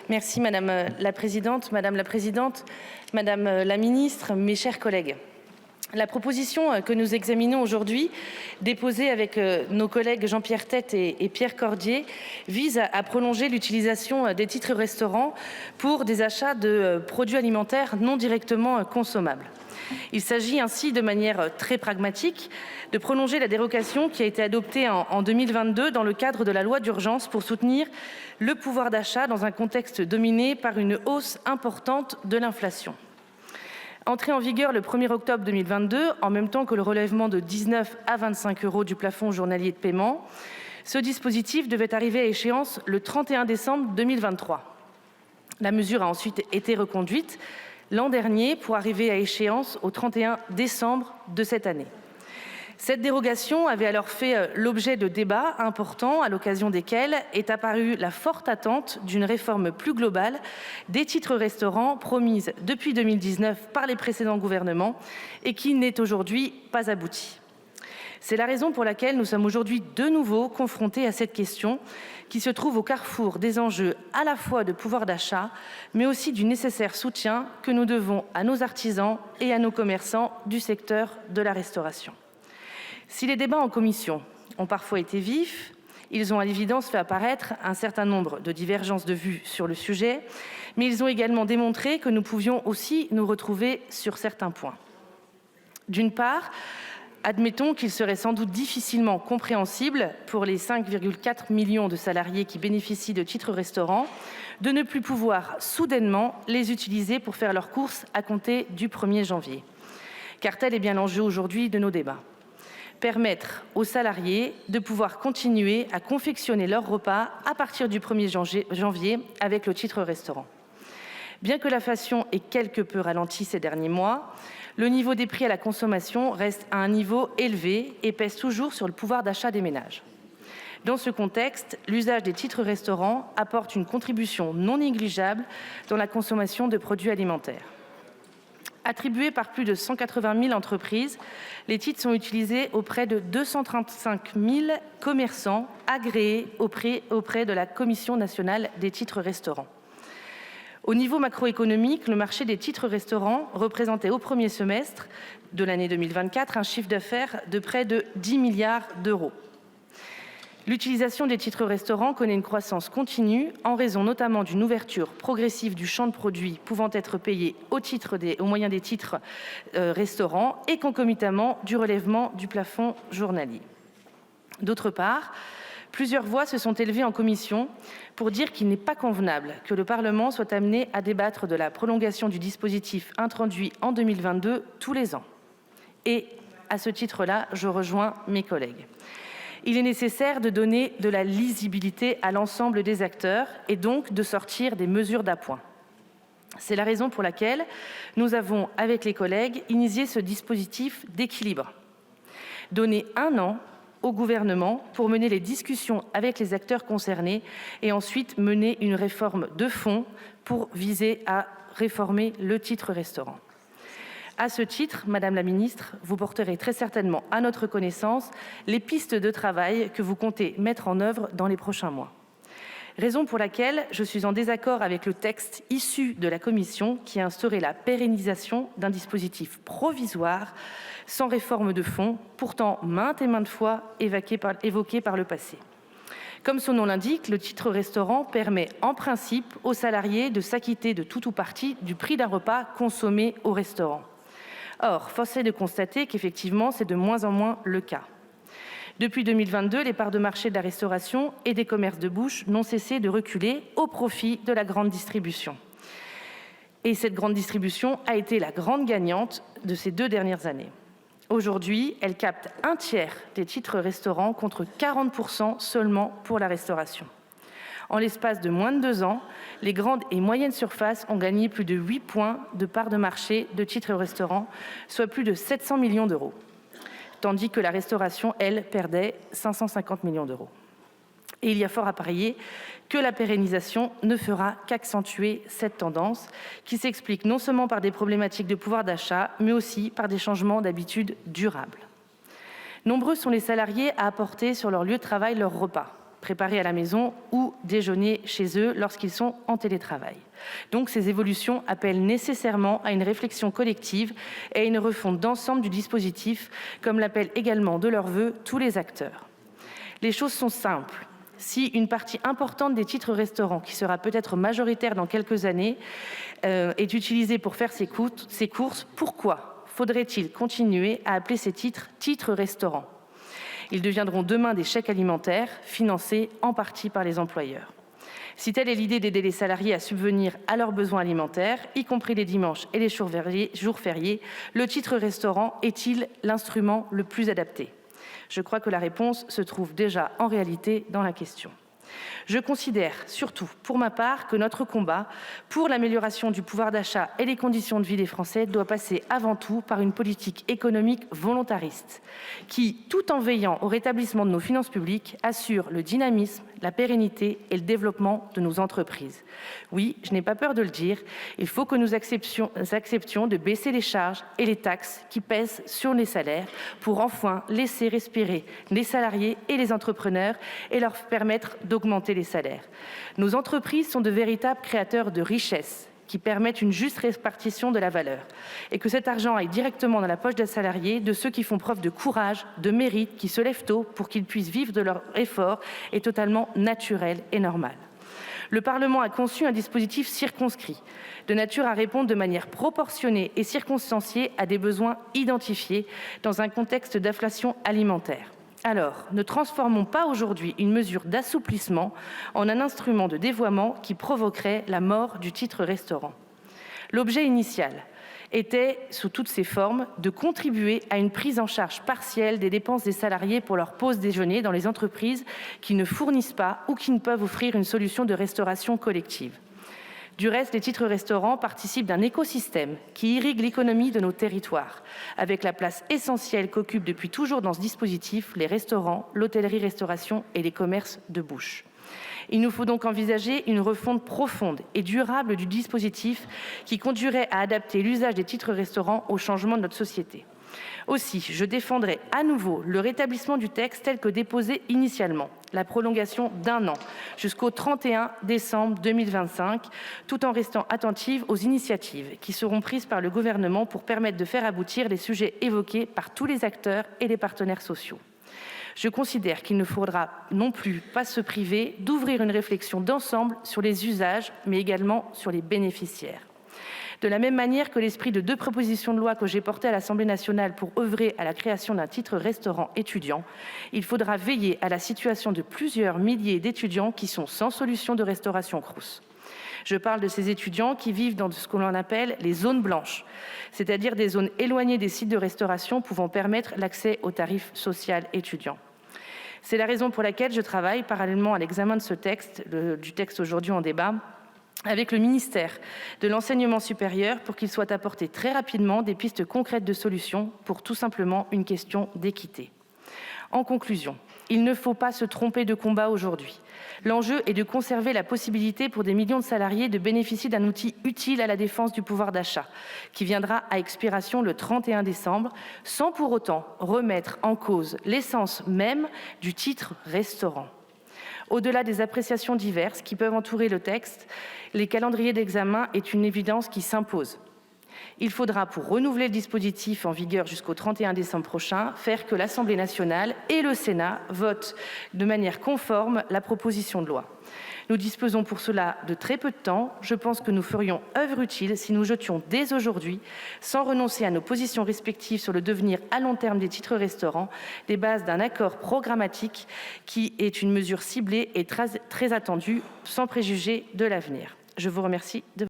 Merci Madame la Présidente, Madame la Ministre, mes chers collègues. La proposition que nous examinons aujourd'hui, déposée avec nos collègues Jean-Pierre Thet et Pierre Cordier, vise à prolonger l'utilisation des titres restaurants pour des achats de produits alimentaires non directement consommables. Il s'agit ainsi, de manière très pragmatique, de prolonger la dérogation qui a été adoptée en 2022 dans le cadre de la loi d'urgence pour soutenir le pouvoir d'achat dans un contexte dominé par une hausse importante de l'inflation. Entré en vigueur le 1er octobre 2022, en même temps que le relèvement de 19 à 25 € du plafond journalier de paiement, ce dispositif devait arriver à échéance le 31 décembre 2023. La mesure a ensuite été reconduite l'an dernier pour arriver à échéance au 31 décembre de cette année. Cette dérogation avait alors fait l'objet de débats importants à l'occasion desquels est apparue la forte attente d'une réforme plus globale des titres restaurants promise depuis 2019 par les précédents gouvernements et qui n'est aujourd'hui pas aboutie. C'est la raison pour laquelle nous sommes aujourd'hui de nouveau confrontés à cette question qui se trouve au carrefour des enjeux à la fois de pouvoir d'achat, mais aussi du nécessaire soutien que nous devons à nos artisans et à nos commerçants du secteur de la restauration. Si les débats en commission ont parfois été vifs, ils ont à l'évidence fait apparaître un certain nombre de divergences de vues sur le sujet, mais ils ont également démontré que nous pouvions aussi nous retrouver sur certains points. D'une part, admettons qu'il serait sans doute difficilement compréhensible pour les 5,4 millions de salariés qui bénéficient de titres restaurants de ne plus pouvoir soudainement les utiliser pour faire leurs courses à compter du 1er janvier. Car tel est bien l'enjeu aujourd'hui de nos débats. Permettre aux salariés de pouvoir continuer à confectionner leurs repas à partir du 1er janvier avec le titre restaurant. Bien que l'inflation ait quelque peu ralenti ces derniers mois, le niveau des prix à la consommation reste à un niveau élevé et pèse toujours sur le pouvoir d'achat des ménages. Dans ce contexte, l'usage des titres restaurants apporte une contribution non négligeable dans la consommation de produits alimentaires. Attribués par plus de 180 000 entreprises, les titres sont utilisés auprès de 235 000 commerçants agréés auprès de la Commission nationale des titres restaurants. Au niveau macroéconomique, le marché des titres restaurants représentait au premier semestre de l'année 2024 un chiffre d'affaires de près de 10 milliards d'euros. L'utilisation des titres restaurants connaît une croissance continue en raison notamment d'une ouverture progressive du champ de produits pouvant être payés au moyen des titres restaurants et concomitamment du relèvement du plafond journalier. D'autre part, plusieurs voix se sont élevées en commission pour dire qu'il n'est pas convenable que le Parlement soit amené à débattre de la prolongation du dispositif introduit en 2022 tous les ans. Et à ce titre-là, je rejoins mes collègues. Il est nécessaire de donner de la lisibilité à l'ensemble des acteurs et donc de sortir des mesures d'appoint. C'est la raison pour laquelle nous avons, avec les collègues, initié ce dispositif d'équilibre. Donner 1 an au gouvernement pour mener les discussions avec les acteurs concernés et ensuite mener une réforme de fond pour viser à réformer le titre restaurant. À ce titre, Madame la Ministre, vous porterez très certainement à notre connaissance les pistes de travail que vous comptez mettre en œuvre dans les prochains mois. Raison pour laquelle je suis en désaccord avec le texte issu de la Commission qui a instauré la pérennisation d'un dispositif provisoire sans réforme de fond, pourtant maintes et maintes fois évoqué par le passé. Comme son nom l'indique, le titre restaurant permet en principe aux salariés de s'acquitter de tout ou partie du prix d'un repas consommé au restaurant. Or, force est de constater qu'effectivement, c'est de moins en moins le cas. Depuis 2022, les parts de marché de la restauration et des commerces de bouche n'ont cessé de reculer au profit de la grande distribution. Et cette grande distribution a été la grande gagnante de ces 2 dernières années. Aujourd'hui, elle capte 1/3 des titres restaurants contre 40% seulement pour la restauration. En l'espace de moins de 2 ans, les grandes et moyennes surfaces ont gagné plus de 8 points de part de marché de titres restaurants, soit plus de 700 millions d'euros, tandis que la restauration, elle, perdait 550 millions d'euros. Et il y a fort à parier que la pérennisation ne fera qu'accentuer cette tendance qui s'explique non seulement par des problématiques de pouvoir d'achat, mais aussi par des changements d'habitudes durables. Nombreux sont les salariés à apporter sur leur lieu de travail leur repas. préparés à la maison ou déjeuner chez eux lorsqu'ils sont en télétravail. Donc ces évolutions appellent nécessairement à une réflexion collective et à une refonte d'ensemble du dispositif, comme l'appellent également de leur vœu tous les acteurs. Les choses sont simples. Si une partie importante des titres restaurants, qui sera peut-être majoritaire dans quelques années, est utilisée pour faire ses courses, pourquoi faudrait-il continuer à appeler ces titres restaurants ? Ils deviendront demain des chèques alimentaires, financés en partie par les employeurs. Si telle est l'idée d'aider les salariés à subvenir à leurs besoins alimentaires, y compris les dimanches et les jours fériés, le titre restaurant est-il l'instrument le plus adapté ? Je crois que la réponse se trouve déjà en réalité dans la question. Je considère surtout, pour ma part, que notre combat pour l'amélioration du pouvoir d'achat et les conditions de vie des Français doit passer avant tout par une politique économique volontariste qui, tout en veillant au rétablissement de nos finances publiques, assure le dynamisme, la pérennité et le développement de nos entreprises. Oui, je n'ai pas peur de le dire, il faut que nous acceptions de baisser les charges et les taxes qui pèsent sur les salaires pour enfin laisser respirer les salariés et les entrepreneurs et leur permettre d'augmenter les salaires. Nos entreprises sont de véritables créateurs de richesses qui permettent une juste répartition de la valeur et que cet argent aille directement dans la poche des salariés, de ceux qui font preuve de courage, de mérite, qui se lèvent tôt pour qu'ils puissent vivre de leur effort est totalement naturel et normal. Le Parlement a conçu un dispositif circonscrit, de nature à répondre de manière proportionnée et circonstanciée à des besoins identifiés dans un contexte d'inflation alimentaire. Alors, ne transformons pas aujourd'hui une mesure d'assouplissement en un instrument de dévoiement qui provoquerait la mort du titre restaurant. L'objet initial était, sous toutes ses formes, de contribuer à une prise en charge partielle des dépenses des salariés pour leur pause déjeuner dans les entreprises qui ne fournissent pas ou qui ne peuvent offrir une solution de restauration collective. Du reste, les titres restaurants participent d'un écosystème qui irrigue l'économie de nos territoires, avec la place essentielle qu'occupent depuis toujours dans ce dispositif les restaurants, l'hôtellerie-restauration et les commerces de bouche. Il nous faut donc envisager une refonte profonde et durable du dispositif qui conduirait à adapter l'usage des titres restaurants au changement de notre société. Aussi, je défendrai à nouveau le rétablissement du texte tel que déposé initialement, la prolongation d'1 an jusqu'au 31 décembre 2025, tout en restant attentive aux initiatives qui seront prises par le gouvernement pour permettre de faire aboutir les sujets évoqués par tous les acteurs et les partenaires sociaux. Je considère qu'il ne faudra non plus pas se priver d'ouvrir une réflexion d'ensemble sur les usages, mais également sur les bénéficiaires. De la même manière que l'esprit de 2 propositions de loi que j'ai portées à l'Assemblée nationale pour œuvrer à la création d'un titre restaurant étudiant, il faudra veiller à la situation de plusieurs milliers d'étudiants qui sont sans solution de restauration Crous. Je parle de ces étudiants qui vivent dans ce que l'on appelle les zones blanches, c'est-à-dire des zones éloignées des sites de restauration pouvant permettre l'accès au tarif social étudiant. C'est la raison pour laquelle je travaille, parallèlement à l'examen de ce texte, du texte aujourd'hui en débat, avec le ministère de l'Enseignement supérieur pour qu'il soit apporté très rapidement des pistes concrètes de solutions pour tout simplement une question d'équité. En conclusion, il ne faut pas se tromper de combat aujourd'hui. L'enjeu est de conserver la possibilité pour des millions de salariés de bénéficier d'un outil utile à la défense du pouvoir d'achat, qui viendra à expiration le 31 décembre, sans pour autant remettre en cause l'essence même du titre restaurant. Au-delà des appréciations diverses qui peuvent entourer le texte, les calendriers d'examen est une évidence qui s'impose. Il faudra, pour renouveler le dispositif en vigueur jusqu'au 31 décembre prochain, faire que l'Assemblée nationale et le Sénat votent de manière conforme la proposition de loi. Nous disposons pour cela de très peu de temps. Je pense que nous ferions œuvre utile si nous jetions dès aujourd'hui, sans renoncer à nos positions respectives sur le devenir à long terme des titres restaurants, les bases d'un accord programmatique qui est une mesure ciblée et très attendue, sans préjuger de l'avenir. Je vous remercie de